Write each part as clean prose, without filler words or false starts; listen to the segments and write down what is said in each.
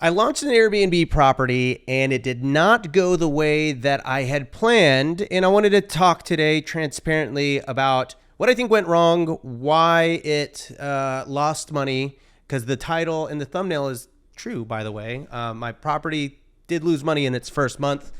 I launched an Airbnb property and it did not go the way that I had planned. And I wanted to talk today transparently about what I think went wrong, why it lost money, because the title and the thumbnail is true, by the way. My property did lose money in its first month,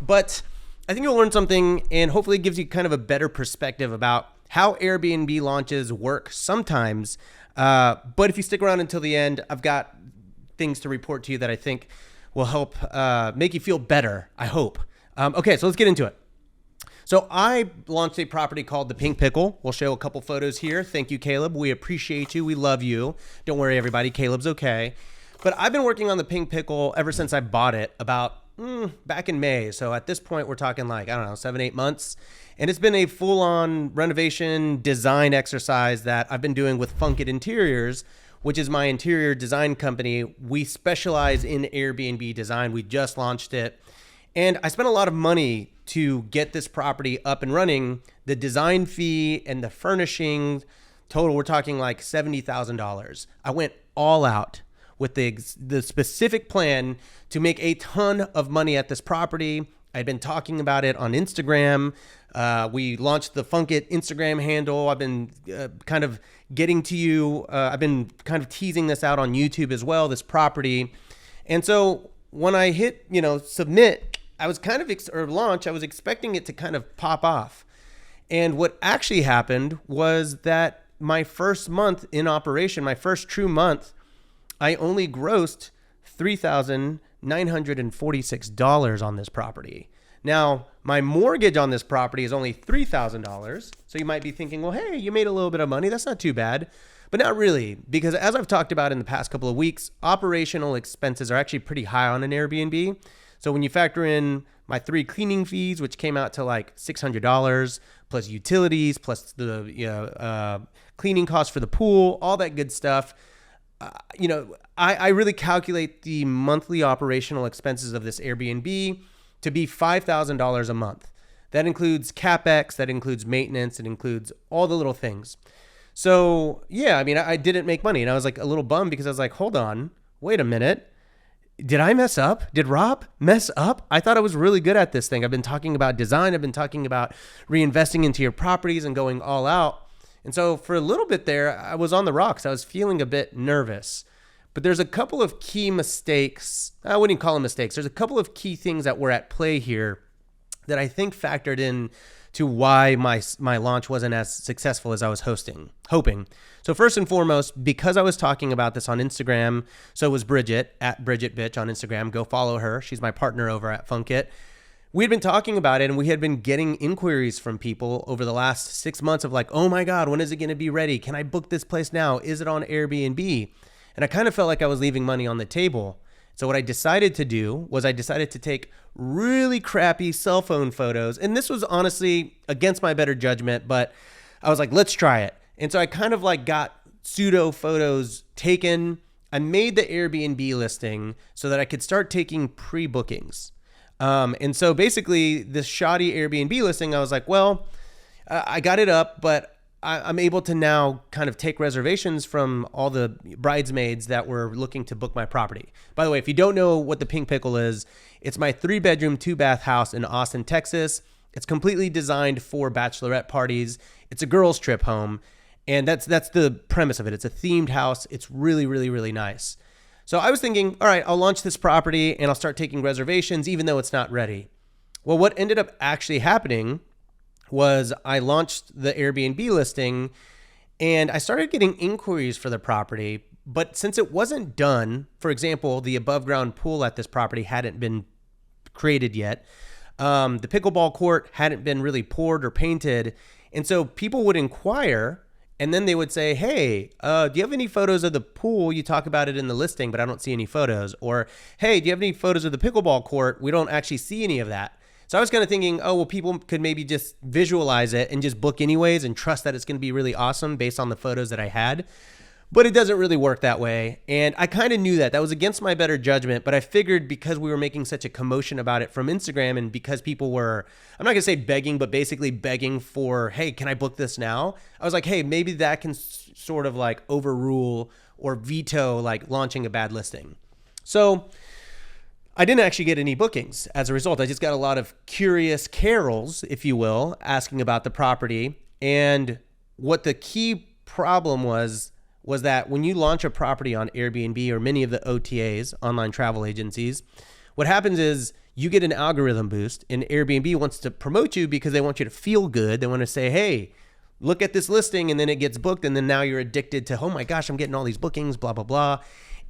but I think you'll learn something and hopefully it gives you kind of a better perspective about how Airbnb launches work sometimes. But if you stick around until the end, I've got things to report to you that I think will help make you feel better, I hope. Okay, so let's get into it. So I launched a property called the Pink Pickle. We'll show a couple photos here. Thank you, Caleb. We appreciate you. We love you. Don't worry, everybody. Caleb's okay. But I've been working on the Pink Pickle ever since I bought it about back in May. So at this point, we're talking like, I don't know, 7-8 months. And it's been a full-on renovation design exercise that I've been doing with Funkit Interiors, which is my interior design company. We specialize in Airbnb design. We just launched it. And I spent a lot of money to get this property up and running. The design fee and the furnishing total, we're talking like $70,000. I went all out with the specific plan to make a ton of money at this property. I'd been talking about it on Instagram. We launched the Funkit Instagram handle. I've been kind of getting to you. I've been kind of teasing this out on YouTube as well, this property. And so when I hit, submit, I was kind of, or launch, I was expecting it to kind of pop off. And what actually happened was that my first month in operation, my first true month, I only grossed $3,946 on this property. Now, my mortgage on this property is only $3,000. So you might be thinking, well, hey, you made a little bit of money. That's not too bad. But not really, because as I've talked about in the past couple of weeks, operational expenses are actually pretty high on an Airbnb. So when you factor in my 3 cleaning fees, which came out to like $600, plus utilities, plus the cleaning costs for the pool, all that good stuff, I really calculate the monthly operational expenses of this Airbnb to be $5,000 a month. That includes CapEx, that includes maintenance, it includes all the little things. So yeah, I didn't make money and I was like a little bummed because I was like, hold on, wait a minute. Did I mess up? Did Rob mess up? I thought I was really good at this thing. I've been talking about design. I've been talking about reinvesting into your properties and going all out. And so for a little bit there, I was on the rocks. I was feeling a bit nervous. But there's a couple of key mistakes. I wouldn't even call them mistakes. There's a couple of key things that were at play here that I think factored in to why my launch wasn't as successful as I was hoping. So first and foremost, because I was talking about this on Instagram, so was Bridget, at Bridget Bitch on Instagram. Go follow her. She's my partner over at Funkit. We had been talking about it and we had been getting inquiries from people over the last 6 months of like, oh my God, when is it going to be ready? Can I book this place now? Is it on Airbnb? And I kind of felt like I was leaving money on the table. So what I decided to do was I decided to take really crappy cell phone photos. And this was honestly against my better judgment, but I was like, let's try it. And so I kind of like got pseudo photos taken. I made the Airbnb listing so that I could start taking pre-bookings. And so basically this shoddy Airbnb listing, I was like, well, I got it up, but I'm able to now kind of take reservations from all the bridesmaids that were looking to book my property. By the way, if you don't know what the Pink Pickle is, it's my 3-bedroom, 2-bath house in Austin, Texas. It's completely designed for bachelorette parties. It's a girls' trip home. And that's the premise of it. It's a themed house. It's really, really, really nice. So I was thinking, all right, I'll launch this property and I'll start taking reservations even though it's not ready. Well, what ended up actually happening was I launched the Airbnb listing and I started getting inquiries for the property. But since it wasn't done, for example, the above ground pool at this property hadn't been created yet. The pickleball court hadn't been really poured or painted. And so people would inquire and then they would say, hey, do you have any photos of the pool? You talk about it in the listing, but I don't see any photos. Or, hey, do you have any photos of the pickleball court? We don't actually see any of that. So I was kind of thinking, oh, well, people could maybe just visualize it and just book anyways and trust that it's going to be really awesome based on the photos that I had. But it doesn't really work that way. And I kind of knew that. That was against my better judgment. But I figured because we were making such a commotion about it from Instagram and because people were, I'm not going to say begging, but basically begging for, hey, can I book this now? I was like, hey, maybe that can sort of like overrule or veto like launching a bad listing. So I didn't actually get any bookings as a result. I just got a lot of curious Carols, if you will, asking about the property. And what the key problem was that when you launch a property on Airbnb or many of the OTAs, online travel agencies, what happens is you get an algorithm boost, and Airbnb wants to promote you because they want you to feel good. They want to say, hey, look at this listing, and then it gets booked, and then now you're addicted to, oh my gosh, I'm getting all these bookings, blah, blah, blah.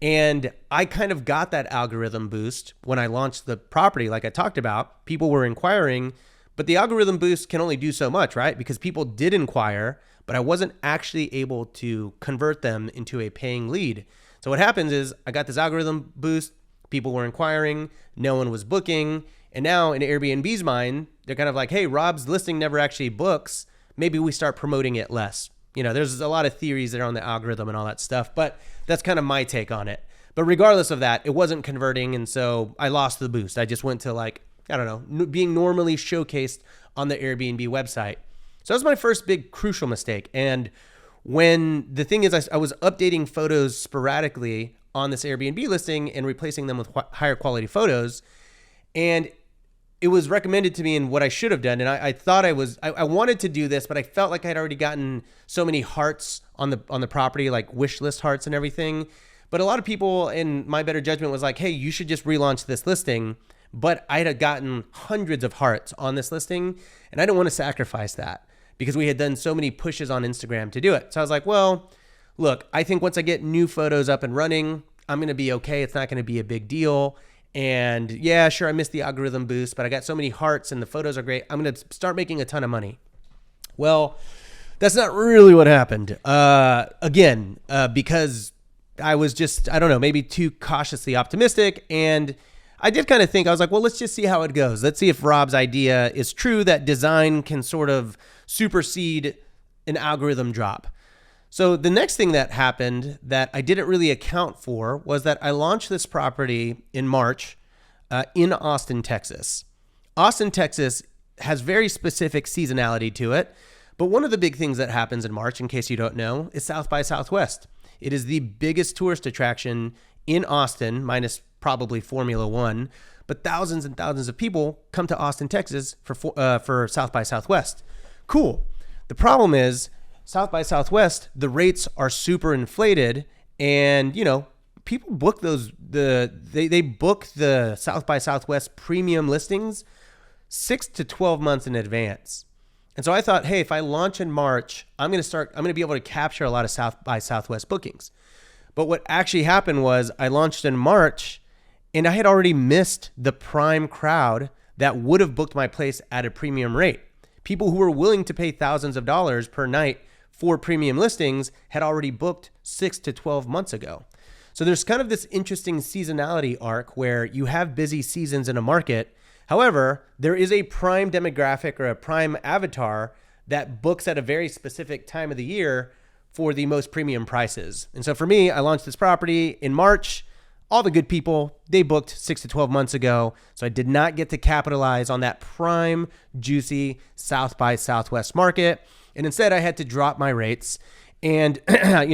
And I kind of got that algorithm boost when I launched the property, like I talked about. People were inquiring, but the algorithm boost can only do so much, right? Because people did inquire, but I wasn't actually able to convert them into a paying lead. So what happens is I got this algorithm boost, people were inquiring, no one was booking, and now in Airbnb's mind, they're kind of like, hey, Rob's listing never actually books. Maybe we start promoting it less. You know, there's a lot of theories that are on the algorithm and all that stuff, but that's kind of my take on it. But regardless of that, it wasn't converting, and so I lost the boost. I just went to, like, I don't know, being normally showcased on the Airbnb website. So that was my first big crucial mistake. And when the thing is, I was updating photos sporadically on this Airbnb listing and replacing them with higher quality photos. And it was recommended to me in what I should have done. And I thought I wanted to do this, but I felt like I'd already gotten so many hearts on the property, like wish list hearts and everything. But a lot of people, in my better judgment, was like, hey, you should just relaunch this listing. But I had gotten hundreds of hearts on this listing, and I didn't want to sacrifice that because we had done so many pushes on Instagram to do it. So I was like, well, look, I think once I get new photos up and running, I'm going to be okay. It's not going to be a big deal. And yeah, sure, I missed the algorithm boost, but I got so many hearts and the photos are great. I'm going to start making a ton of money. Well, that's not really what happened. Because I was just, I don't know, maybe too cautiously optimistic. And I did kind of think, I was like, well, let's just see how it goes. Let's see if Rob's idea is true, that design can sort of supersede an algorithm drop. So the next thing that happened that I didn't really account for was that I launched this property in March in Austin, Texas. Austin, Texas has very specific seasonality to it. But one of the big things that happens in March, in case you don't know, is South by Southwest. It is the biggest tourist attraction in Austin, minus probably Formula One. But thousands and thousands of people come to Austin, Texas for South by Southwest. Cool. The problem is, South by Southwest, the rates are super inflated, and people book they book the South by Southwest premium listings 6 to 12 months in advance. And so I thought, hey, if I launch in March, I'm going to be able to capture a lot of South by Southwest bookings. But what actually happened was I launched in March, and I had already missed the prime crowd that would have booked my place at a premium rate. People who were willing to pay thousands of dollars per night for premium listings had already booked 6 to 12 months ago. So there's kind of this interesting seasonality arc where you have busy seasons in a market. However, there is a prime demographic or a prime avatar that books at a very specific time of the year for the most premium prices. And so for me, I launched this property in March. All the good people, they booked 6 to 12 months ago. So I did not get to capitalize on that prime, juicy South by Southwest market. And instead I had to drop my rates. And, I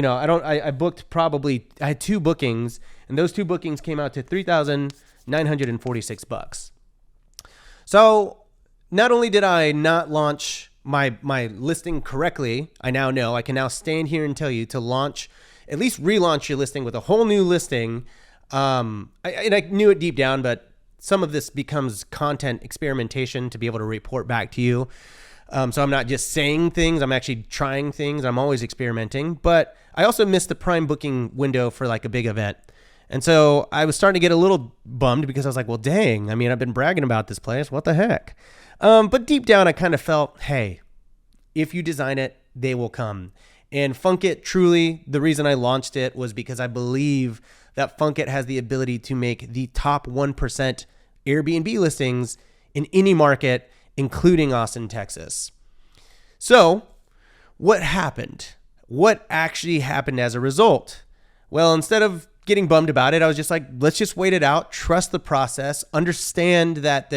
had 2 bookings, and those 2 bookings came out to $3,946. So not only did I not launch my listing correctly, I now know I can now stand here and tell you to at least relaunch your listing with a whole new listing. I knew it deep down, but some of this becomes content experimentation to be able to report back to you. So I'm not just saying things, I'm actually trying things. I'm always experimenting, but I also missed the prime booking window for like a big event. And so I was starting to get a little bummed because I was like, well, dang, I've been bragging about this place. What the heck? But deep down, I kind of felt, hey, if you design it, they will come. And Funkit, truly, the reason I launched it was because I believe that Funkit has the ability to make the top 1% Airbnb listings in any market, including Austin, Texas. So what happened? What actually happened as a result? Well, instead of getting bummed about it, I was just like, let's just wait it out, trust the process, understand that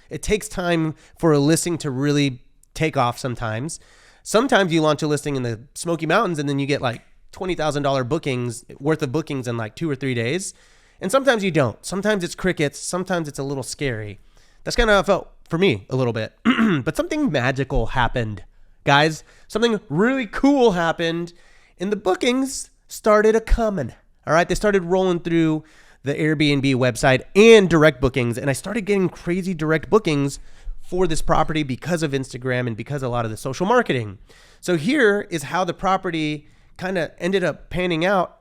it takes time for a listing to really take off sometimes. Sometimes you launch a listing in the Smoky Mountains and then you get like $20,000 bookings worth of bookings in like 2 or 3 days. And sometimes you don't. Sometimes it's crickets. Sometimes it's a little scary. That's kind of how it felt for me a little bit. But something magical happened, guys. Something really cool happened, and the bookings started a-coming. All right, they started rolling through the Airbnb website and direct bookings, and I started getting crazy direct bookings for this property because of Instagram and because of a lot of the social marketing. So here is how the property kind of ended up panning out.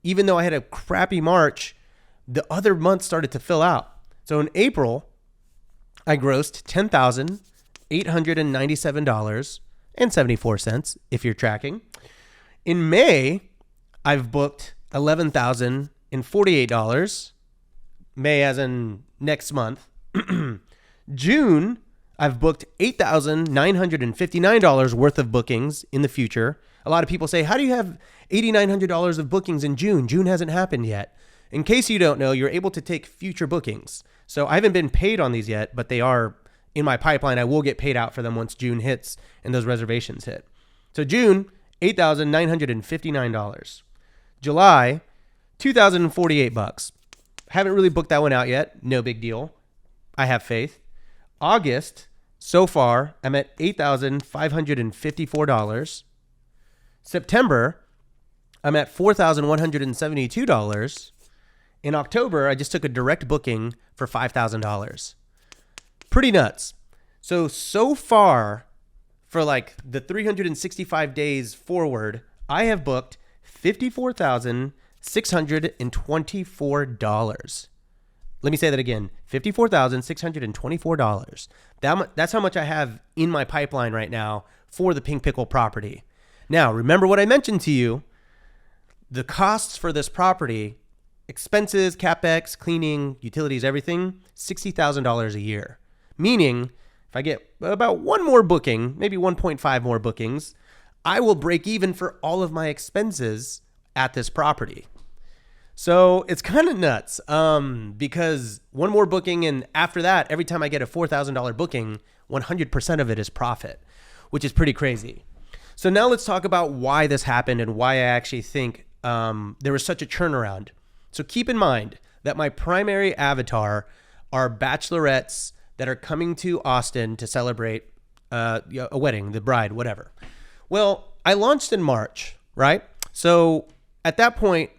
Even though I had a crappy March, the other months started to fill out. So in April, I grossed $10,897.74 if you're tracking. In May, I've booked $11,048. May as in next month. June, I've booked $8,959 worth of bookings in the future. A lot of people say, how do you have $8,900 of bookings in June? June hasn't happened yet. In case you don't know, you're able to take future bookings. So I haven't been paid on these yet, but they are in my pipeline. I will get paid out for them once June hits and those reservations hit. So June, $8,959. July, $2,048. Haven't really booked that one out yet. No big deal. I have faith. August, so far, I'm at $8,554. September, I'm at $4,172. In October, I just took a direct booking for $5,000. Pretty nuts. So far, for like the 365 days forward, I have booked $54,624. Let me say that again, $54,624. That's how much I have in my pipeline right now for the Pink Pickle property. Now, remember what I mentioned to you. The costs for this property, expenses, CapEx, cleaning, utilities, everything, $60,000 a year. Meaning, if I get about one more booking, maybe 1.5 more bookings, I will break even for all of my expenses at this property. So it's kind of nuts because one more booking, and after that, every time I get a $4,000 booking, 100% of it is profit, which is pretty crazy. So now let's talk about why this happened and why I actually think there was such a turnaround. So keep in mind that my primary avatar are bachelorettes that are coming to Austin to celebrate a wedding, the bride, whatever. Well, I launched in March, right? So at that point,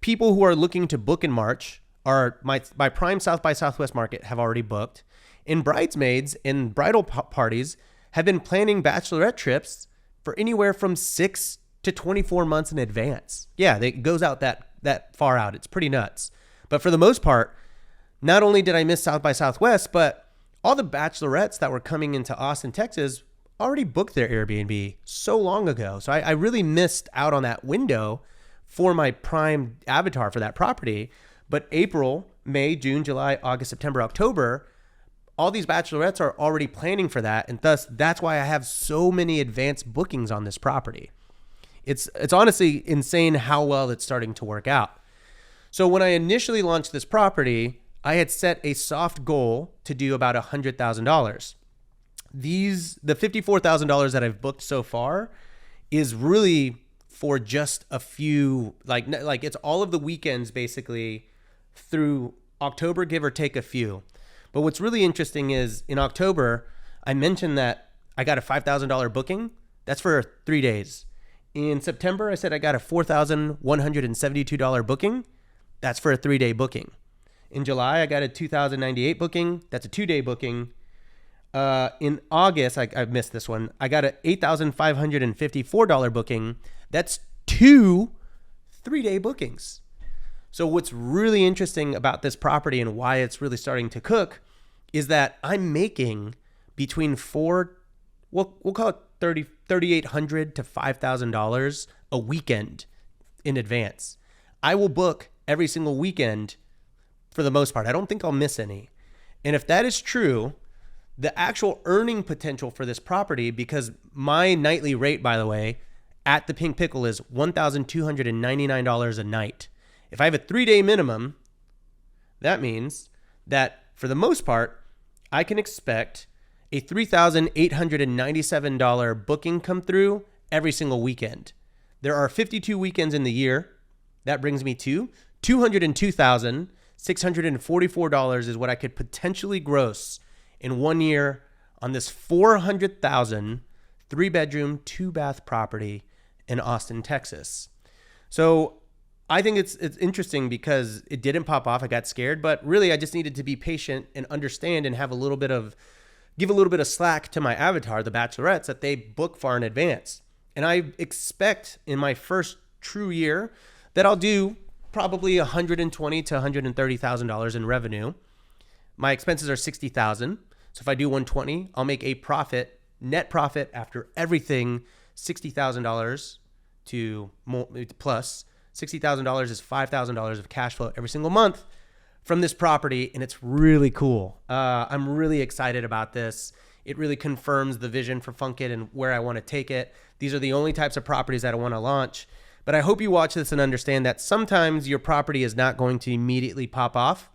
people who are looking to book in March are my prime South by Southwest market have already booked. And bridesmaids and bridal parties have been planning bachelorette trips for anywhere from 6 to 24 months in advance. Yeah, it goes out that far out. It's pretty nuts. But for the most part, not only did I miss South by Southwest, but all the bachelorettes that were coming into Austin, Texas already booked their Airbnb so long ago. So I really missed out on that window for my prime avatar for that property. But April, May, June, July, August, September, October, all these bachelorettes are already planning for that. And thus, that's why I have so many advanced bookings on this property. It's honestly insane how well it's starting to work out. So when I initially launched this property, I had set a soft goal to do about $100,000. The $54,000 that I've booked so far is really for just a few, like it's all of the weekends basically through October, give or take a few. But what's really interesting is in October, I mentioned that I got a $5,000 booking. That's for 3 days. In September, I said I got a $4,172 booking. That's for a 3-day booking. In July, I got a $2,098 booking. That's a 2-day booking. In August, I missed this one. I got an $8,554 booking. That's 2 3-day bookings. So what's really interesting about this property and why it's really starting to cook is that I'm making between we'll call it $3,800 to $5,000 a weekend in advance. I will book every single weekend for the most part. I don't think I'll miss any. And if that is true, the actual earning potential for this property, because my nightly rate, by the way, at the Pink Pickle is $1,299 a night. If I have a 3-day minimum, that means that for the most part, I can expect a $3,897 booking come through every single weekend. There are 52 weekends in the year. That brings me to $202,750 $644 is what I could potentially gross in 1 year on this $400,000 3-bedroom, 2-bath property in Austin, Texas. So I think it's interesting because it didn't pop off. I got scared, but really I just needed to be patient and understand and have give a little bit of slack to my avatar, the bachelorettes, that they book far in advance. And I expect in my first true year that I'll do probably $120,000 to $130,000 in revenue. My expenses are $60,000. So if I do 120, I'll make a profit, net profit after everything, $60,000 to more, plus $60,000 is $5,000 of cash flow every single month from this property. And it's really cool. I'm really excited about this. It really confirms the vision for Funkit and where I want to take it. These are the only types of properties that I want to launch. But I hope you watch this and understand that sometimes your property is not going to immediately pop off.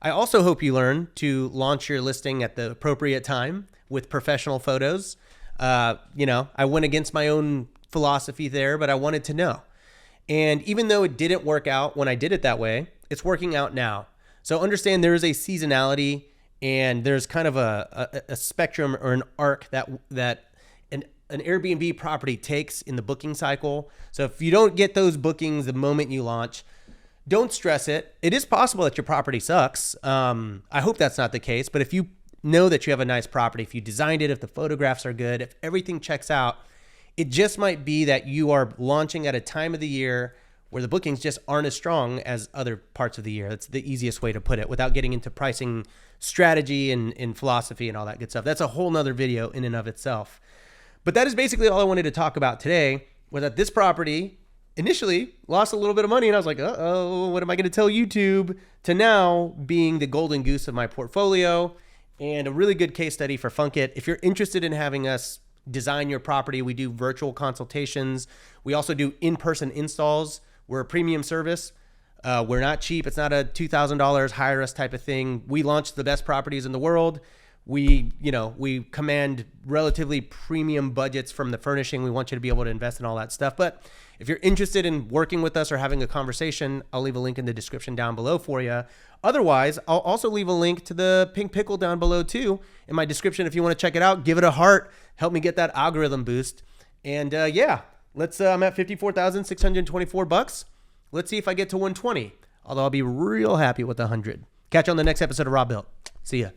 I also hope you learn to launch your listing at the appropriate time with professional photos. I went against my own philosophy there, but I wanted to know. And even though it didn't work out when I did it that way, it's working out now. So understand there is a seasonality and there's kind of a spectrum or an arc that an Airbnb property takes in the booking cycle. So if you don't get those bookings the moment you launch, don't stress it. It is possible that your property sucks. I hope that's not the case. But if you know that you have a nice property, if you designed it, if the photographs are good, if everything checks out, it just might be that you are launching at a time of the year where the bookings just aren't as strong as other parts of the year. That's the easiest way to put it without getting into pricing strategy and philosophy and all that good stuff. That's a whole nother video in and of itself. But that is basically all I wanted to talk about today, was that this property initially lost a little bit of money, and I was like, uh-oh, what am I going to tell YouTube? To now being the golden goose of my portfolio and a really good case study for Funkit. If you're interested in having us design your property, we do virtual consultations. We also do in-person installs. We're a premium service. We're not cheap. It's not a $2,000 hire us type of thing. We launch the best properties in the world. We command relatively premium budgets from the furnishing. We want you to be able to invest in all that stuff. But if you're interested in working with us or having a conversation, I'll leave a link in the description down below for you. Otherwise, I'll also leave a link to the Pink Pickle down below too in my description if you want to check it out. Give it a heart. Help me get that algorithm boost. And I'm at $54,624. Let's see if I get to 120. Although I'll be real happy with 100. Catch you on the next episode of Robuilt. See ya.